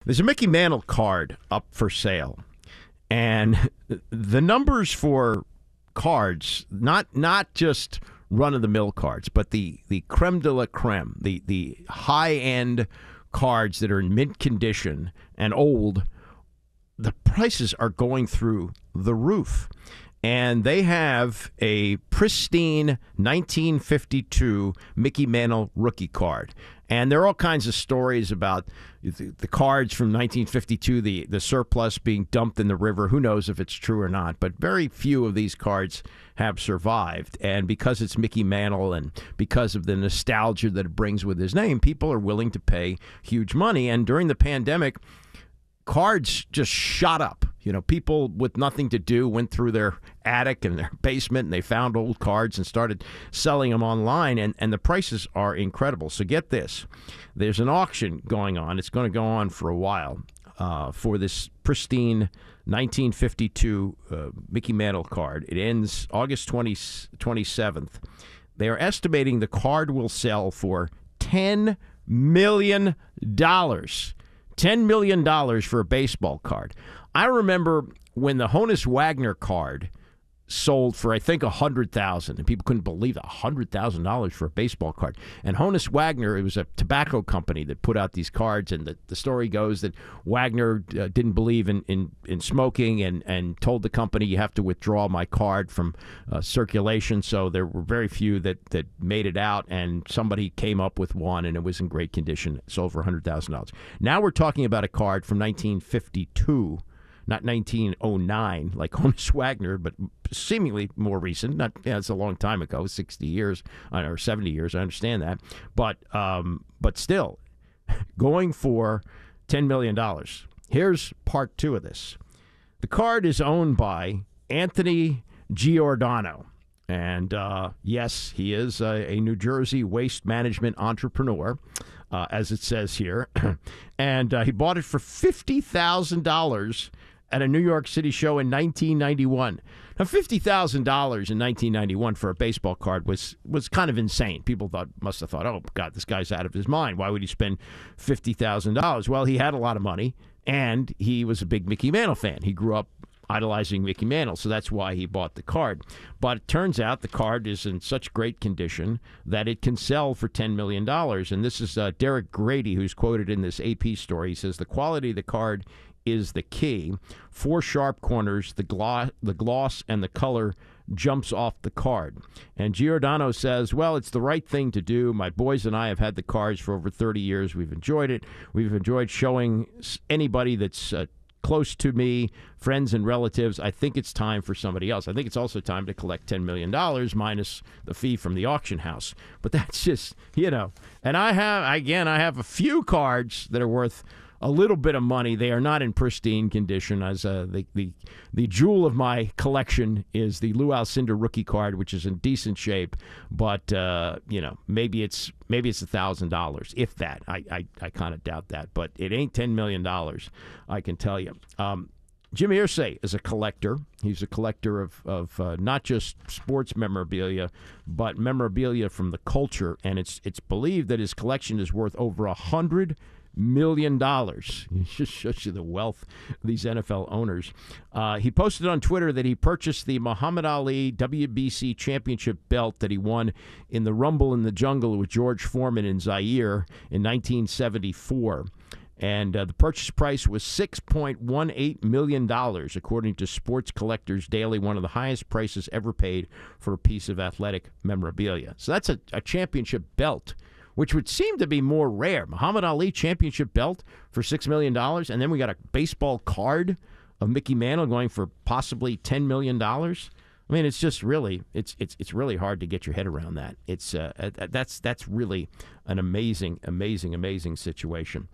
There's a Mickey Mantle card up for sale, and the numbers for cards, not just run-of-the-mill cards, but the creme de la creme, the high-end cards that are in mint condition and old, the prices are going through the roof. And they have a pristine 1952 Mickey Mantle rookie card. And there are all kinds of stories about the cards from 1952, the surplus being dumped in the river. Who knows if it's true or not, but very few of these cards have survived. And because it's Mickey Mantle and because of the nostalgia that it brings with his name, people are willing to pay huge money. And during the pandemic, cards just shot up. People with nothing to do went through their attic and their basement and they found old cards and started selling them online, and the prices are incredible. So get this. There's an auction going on. It's going to go on for a while for this pristine 1952 Mickey Mantle card. It ends August 27th. They are estimating the card will sell for $10 million. $10 million for a baseball card. I remember when the Honus Wagner card sold for, I think, $100,000, and people couldn't believe it, $100,000 for a baseball card. And Honus Wagner, it was a tobacco company that put out these cards, and the story goes that Wagner didn't believe in smoking and told the company, you have to withdraw my card from circulation. So there were very few that made it out, and somebody came up with one, and it was in great condition. It sold for $100,000. Now we're talking about a card from 1952, not 1909 like Honus Wagner, but seemingly more recent. It's a long time ago, 60 years or 70 years. I understand that, but still, going for $10 million. Here's part two of this. The card is owned by Anthony Giordano, and yes, he is a New Jersey waste management entrepreneur, as it says here, and he bought it for $50,000 at a New York City show in 1991. Now, $50,000 in 1991 for a baseball card was kind of insane. People must have thought, oh, God, this guy's out of his mind. Why would he spend $50,000? Well, he had a lot of money, and he was a big Mickey Mantle fan. He grew up idolizing Mickey Mantle, so that's why he bought the card. But it turns out the card is in such great condition that it can sell for $10 million. And this is Derek Grady, who's quoted in this AP story. He says, the quality of the card is the key. 4 sharp corners, the gloss and the color jumps off the card. And Giordano says, well, it's the right thing to do. My boys and I have had the cards for over 30 years. We've enjoyed it. We've enjoyed showing anybody that's close to me, friends and relatives. I think it's time for somebody else. I think it's also time to collect $10 million minus the fee from the auction house. But that's just, and I have a few cards that are worth a little bit of money. They are not in pristine condition. As the jewel of my collection is the Lou Alcindor rookie card, which is in decent shape, but maybe it's $1,000, if that. I kind of doubt that, but it ain't $10 million. I can tell you. Jim Irsay is a collector. He's a collector of not just sports memorabilia, but memorabilia from the culture, and it's believed that his collection is worth over $100 million. It just shows you the wealth of these NFL owners. He posted on Twitter that he purchased the Muhammad Ali WBC championship belt that he won in the Rumble in the Jungle with George Foreman in Zaire in 1974. And the purchase price was $6.18 million, according to Sports Collectors Daily, one of the highest prices ever paid for a piece of athletic memorabilia. So that's a championship belt, which would seem to be more rare. Muhammad Ali championship belt for $6 million, and then we got a baseball card of Mickey Mantle going for possibly $10 million. I mean, it's just really, it's really hard to get your head around that. That's really an amazing situation.